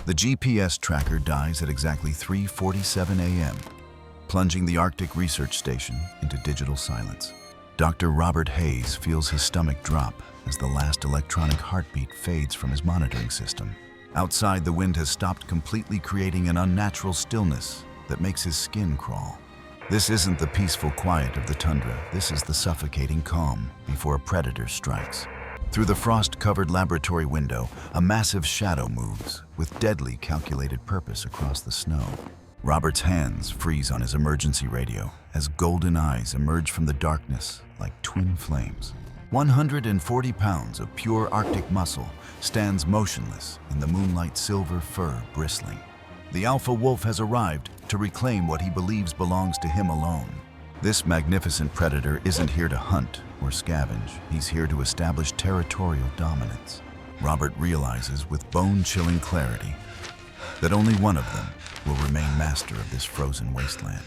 The GPS tracker dies at exactly 3:47 a.m., plunging the Arctic Research Station into digital silence. Dr. Robert Hayes feels his stomach drop as the last electronic heartbeat fades from his monitoring system. Outside, the wind has stopped completely, creating an unnatural stillness that makes his skin crawl. This isn't the peaceful quiet of the tundra. This is the suffocating calm before a predator strikes. Through the frost-covered laboratory window, a massive shadow moves with deadly calculated purpose across the snow. Robert's hands freeze on his emergency radio as golden eyes emerge from the darkness like twin flames. 140 pounds of pure Arctic muscle stands motionless in the moonlight, silver fur bristling. The alpha wolf has arrived to reclaim what he believes belongs to him alone. This magnificent predator isn't here to hunt or scavenge. He's here to establish territorial dominance. Robert realizes with bone-chilling clarity that only one of them will remain master of this frozen wasteland.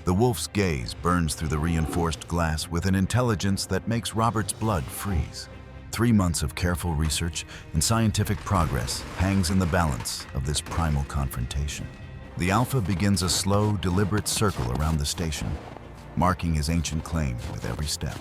The wolf's gaze burns through the reinforced glass with an intelligence that makes Robert's blood freeze. 3 months of careful research and scientific progress hangs in the balance of this primal confrontation. The alpha begins a slow, deliberate circle around the station, marking his ancient claim with every step.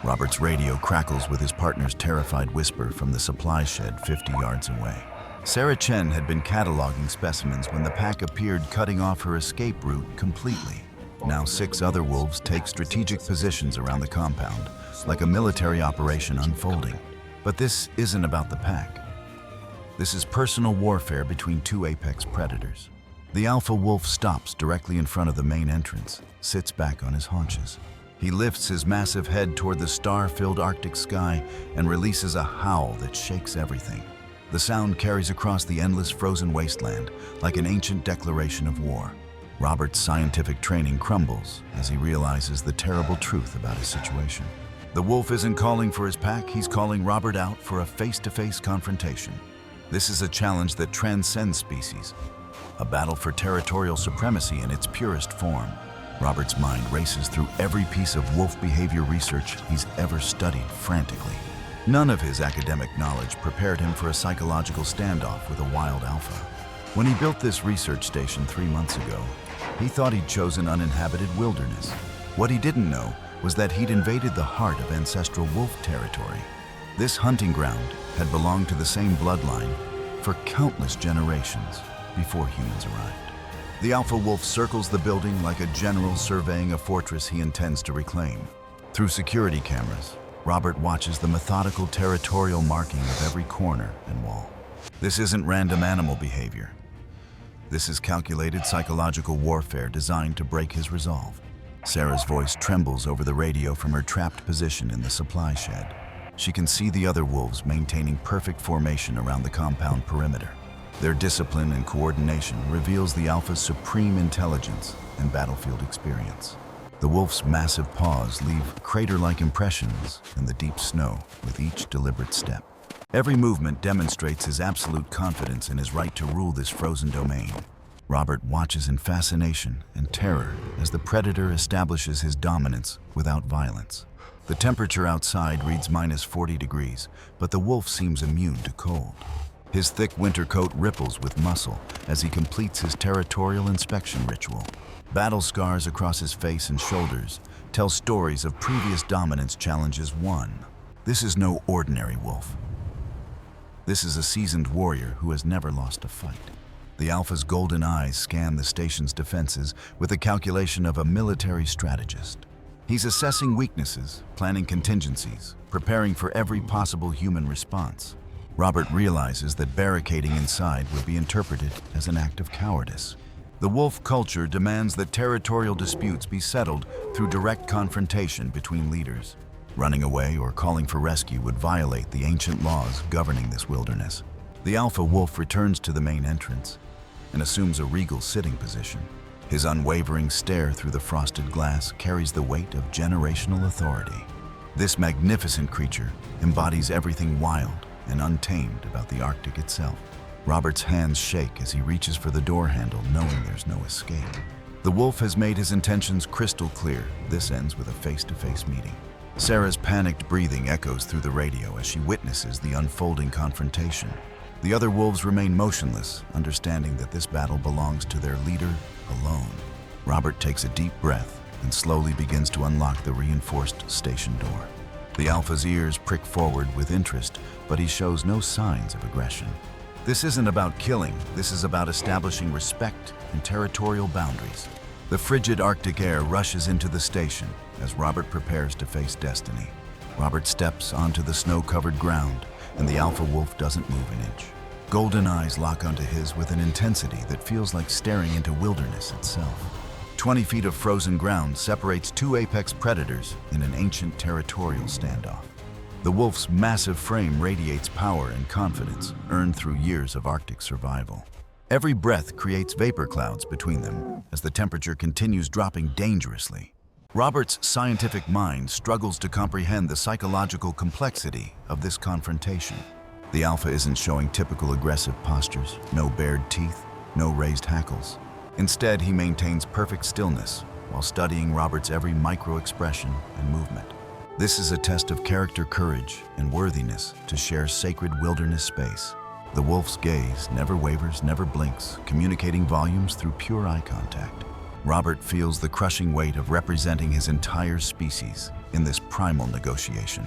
Robert's radio crackles with his partner's terrified whisper from the supply shed 50 yards away. Sarah Chen had been cataloging specimens when the pack appeared, cutting off her escape route completely. Now 6 other wolves take strategic positions around the compound, like a military operation unfolding. But this isn't about the pack. This is personal warfare between 2 apex predators. The alpha wolf stops directly in front of the main entrance, sits back on his haunches. He lifts his massive head toward the star-filled Arctic sky and releases a howl that shakes everything. The sound carries across the endless frozen wasteland like an ancient declaration of war. Robert's scientific training crumbles as he realizes the terrible truth about his situation. The wolf isn't calling for his pack, he's calling Robert out for a face-to-face confrontation. This is a challenge that transcends species, a battle for territorial supremacy in its purest form. Robert's mind races through every piece of wolf behavior research he's ever studied frantically. None of his academic knowledge prepared him for a psychological standoff with a wild alpha. When he built this research station 3 months ago, he thought he'd chosen uninhabited wilderness. What he didn't know was that he'd invaded the heart of ancestral wolf territory. This hunting ground had belonged to the same bloodline for countless generations before humans arrived. The alpha wolf circles the building like a general surveying a fortress he intends to reclaim. Through security cameras, Robert watches the methodical territorial marking of every corner and wall. This isn't random animal behavior. This is calculated psychological warfare designed to break his resolve. Sarah's voice trembles over the radio from her trapped position in the supply shed. She can see the other wolves maintaining perfect formation around the compound perimeter. Their discipline and coordination reveals the alpha's supreme intelligence and battlefield experience. The wolf's massive paws leave crater-like impressions in the deep snow with each deliberate step. Every movement demonstrates his absolute confidence in his right to rule this frozen domain. Robert watches in fascination and terror as the predator establishes his dominance without violence. The temperature outside reads -40 degrees, but the wolf seems immune to cold. His thick winter coat ripples with muscle as he completes his territorial inspection ritual. Battle scars across his face and shoulders tell stories of previous dominance challenges won. This is no ordinary wolf. This is a seasoned warrior who has never lost a fight. The alpha's golden eyes scan the station's defenses with the calculation of a military strategist. He's assessing weaknesses, planning contingencies, preparing for every possible human response. Robert realizes that barricading inside would be interpreted as an act of cowardice. The wolf culture demands that territorial disputes be settled through direct confrontation between leaders. Running away or calling for rescue would violate the ancient laws governing this wilderness. The alpha wolf returns to the main entrance and assumes a regal sitting position. His unwavering stare through the frosted glass carries the weight of generational authority. This magnificent creature embodies everything wild and untamed about the Arctic itself. Robert's hands shake as he reaches for the door handle, knowing there's no escape. The wolf has made his intentions crystal clear. This ends with a face-to-face meeting. Sarah's panicked breathing echoes through the radio as she witnesses the unfolding confrontation. The other wolves remain motionless, understanding that this battle belongs to their leader alone. Robert takes a deep breath and slowly begins to unlock the reinforced station door. The Alpha's ears prick forward with interest, but he shows no signs of aggression. This isn't about killing, this is about establishing respect and territorial boundaries. The frigid Arctic air rushes into the station as Robert prepares to face destiny. Robert steps onto the snow-covered ground, and the Alpha wolf doesn't move an inch. Golden eyes lock onto his with an intensity that feels like staring into wilderness itself. 20 feet of frozen ground separates two apex predators in an ancient territorial standoff. The wolf's massive frame radiates power and confidence earned through years of Arctic survival. Every breath creates vapor clouds between them as the temperature continues dropping dangerously. Robert's scientific mind struggles to comprehend the psychological complexity of this confrontation. The Alpha isn't showing typical aggressive postures, no bared teeth, no raised hackles. Instead, he maintains perfect stillness while studying Robert's every micro-expression and movement. This is a test of character, courage, and worthiness to share sacred wilderness space. The wolf's gaze never wavers, never blinks, communicating volumes through pure eye contact. Robert feels the crushing weight of representing his entire species in this primal negotiation.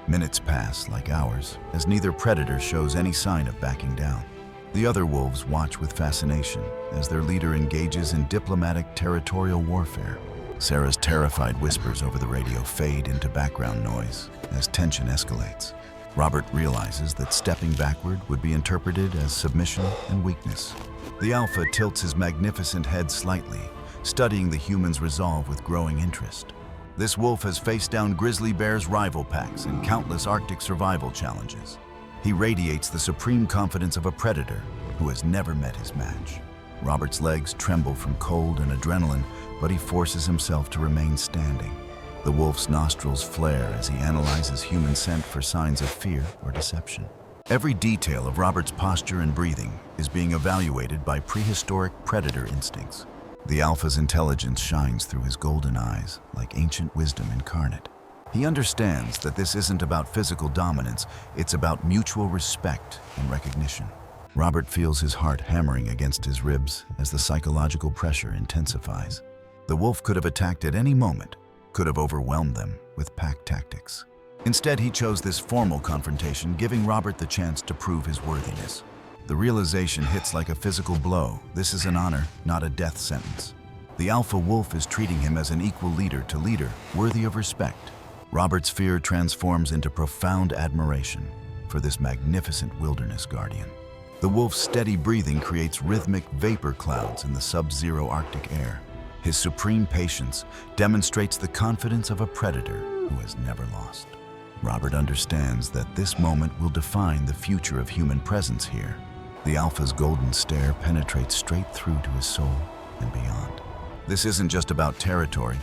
Minutes pass like hours as neither predator shows any sign of backing down. The other wolves watch with fascination as their leader engages in diplomatic territorial warfare. Sarah's terrified whispers over the radio fade into background noise as tension escalates. Robert realizes that stepping backward would be interpreted as submission and weakness. The Alpha tilts his magnificent head slightly, studying the human's resolve with growing interest. This wolf has faced down grizzly bears' rival packs in countless Arctic survival challenges. He radiates the supreme confidence of a predator who has never met his match. Robert's legs tremble from cold and adrenaline, but he forces himself to remain standing. The wolf's nostrils flare as he analyzes human scent for signs of fear or deception. Every detail of Robert's posture and breathing is being evaluated by prehistoric predator instincts. The Alpha's intelligence shines through his golden eyes like ancient wisdom incarnate. He understands that this isn't about physical dominance, it's about mutual respect and recognition. Robert feels his heart hammering against his ribs as the psychological pressure intensifies. The wolf could have attacked at any moment, could have overwhelmed them with pack tactics. Instead, he chose this formal confrontation, giving Robert the chance to prove his worthiness. The realization hits like a physical blow. This is an honor, not a death sentence. The Alpha wolf is treating him as an equal leader to leader, worthy of respect. Robert's fear transforms into profound admiration for this magnificent wilderness guardian. The wolf's steady breathing creates rhythmic vapor clouds in the sub-zero Arctic air. His supreme patience demonstrates the confidence of a predator who has never lost. Robert understands that this moment will define the future of human presence here. The Alpha's golden stare penetrates straight through to his soul and beyond. This isn't just about territory.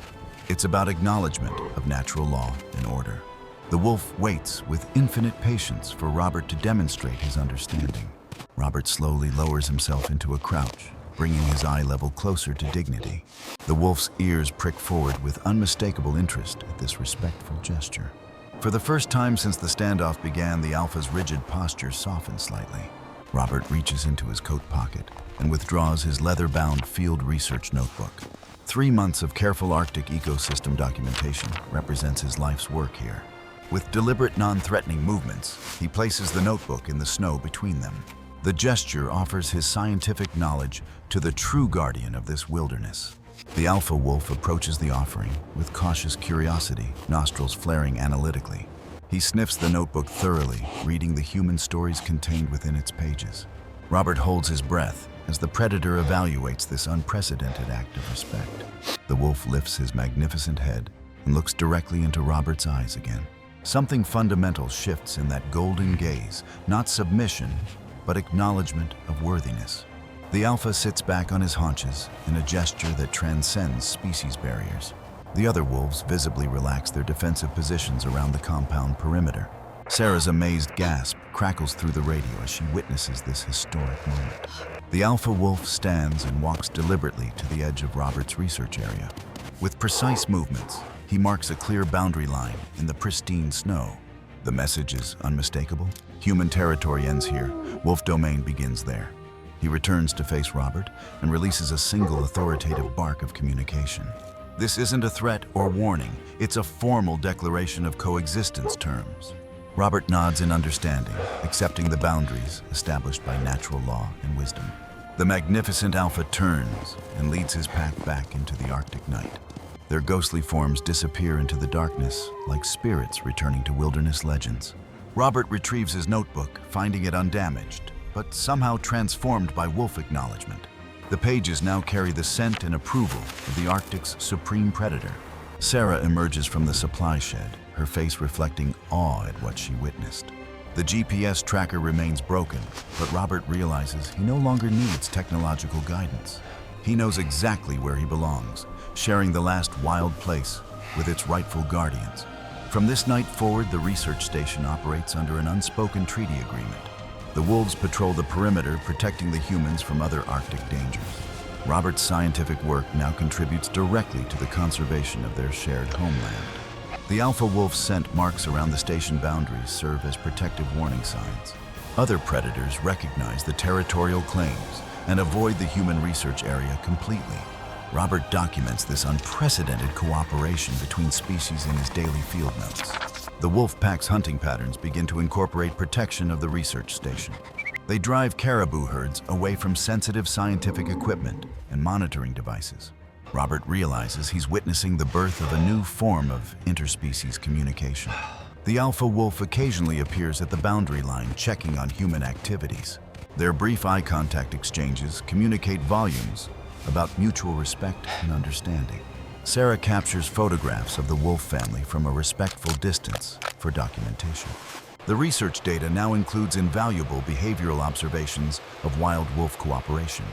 It's about acknowledgement of natural law and order. The wolf waits with infinite patience for Robert to demonstrate his understanding. Robert slowly lowers himself into a crouch, bringing his eye level closer to dignity. The wolf's ears prick forward with unmistakable interest at this respectful gesture. For the first time since the standoff began, the Alpha's rigid posture softens slightly. Robert reaches into his coat pocket and withdraws his leather-bound field research notebook. 3 months of careful Arctic ecosystem documentation represents his life's work here. With deliberate, non-threatening movements, he places the notebook in the snow between them. The gesture offers his scientific knowledge to the true guardian of this wilderness. The Alpha wolf approaches the offering with cautious curiosity, nostrils flaring analytically. He sniffs the notebook thoroughly, reading the human stories contained within its pages. Robert holds his breath as the predator evaluates this unprecedented act of respect. The wolf lifts his magnificent head and looks directly into Robert's eyes again. Something fundamental shifts in that golden gaze, not submission, but acknowledgement of worthiness. The Alpha sits back on his haunches in a gesture that transcends species barriers. The other wolves visibly relax their defensive positions around the compound perimeter. Sarah's amazed gasp crackles through the radio as she witnesses this historic moment. The Alpha wolf stands and walks deliberately to the edge of Robert's research area. With precise movements, he marks a clear boundary line in the pristine snow. The message is unmistakable. Human territory ends here. Wolf domain begins there. He returns to face Robert and releases a single authoritative bark of communication. This isn't a threat or warning. It's a formal declaration of coexistence terms. Robert nods in understanding, accepting the boundaries established by natural law and wisdom. The magnificent Alpha turns and leads his pack back into the Arctic night. Their ghostly forms disappear into the darkness like spirits returning to wilderness legends. Robert retrieves his notebook, finding it undamaged, but somehow transformed by wolf acknowledgement. The pages now carry the scent and approval of the Arctic's supreme predator. Sarah emerges from the supply shed, her face reflecting awe at what she witnessed. The GPS tracker remains broken, but Robert realizes he no longer needs technological guidance. He knows exactly where he belongs, sharing the last wild place with its rightful guardians. From this night forward, the research station operates under an unspoken treaty agreement. The wolves patrol the perimeter, protecting the humans from other Arctic dangers. Robert's scientific work now contributes directly to the conservation of their shared homeland. The alpha wolf's scent marks around the station boundaries serve as protective warning signs. Other predators recognize the territorial claims and avoid the human research area completely. Robert documents this unprecedented cooperation between species in his daily field notes. The wolf pack's hunting patterns begin to incorporate protection of the research station. They drive caribou herds away from sensitive scientific equipment and monitoring devices. Robert realizes he's witnessing the birth of a new form of interspecies communication. The alpha wolf occasionally appears at the boundary line, checking on human activities. Their brief eye contact exchanges communicate volumes about mutual respect and understanding. Sarah captures photographs of the wolf family from a respectful distance for documentation. The research data now includes invaluable behavioral observations of wild wolf cooperation.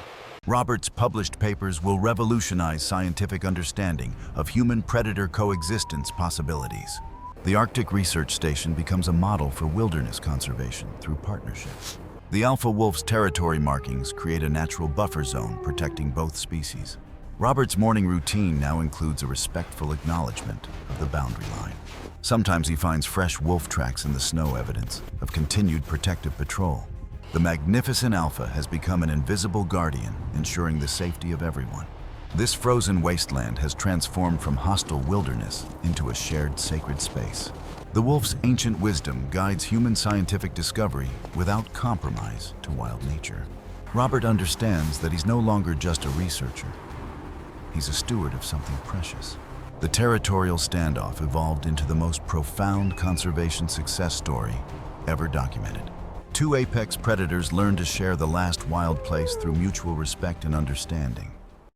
Robert's published papers will revolutionize scientific understanding of human-predator coexistence possibilities. The Arctic Research Station becomes a model for wilderness conservation through partnership. The alpha wolf's territory markings create a natural buffer zone protecting both species. Robert's morning routine now includes a respectful acknowledgement of the boundary line. Sometimes he finds fresh wolf tracks in the snow, evidence of continued protective patrol. The magnificent Alpha has become an invisible guardian, ensuring the safety of everyone. This frozen wasteland has transformed from hostile wilderness into a shared sacred space. The wolf's ancient wisdom guides human scientific discovery without compromise to wild nature. Robert understands that he's no longer just a researcher. He's a steward of something precious. The Territorial Standoff evolved into the most profound conservation success story ever documented. Two apex predators learned to share the last wild place through mutual respect and understanding.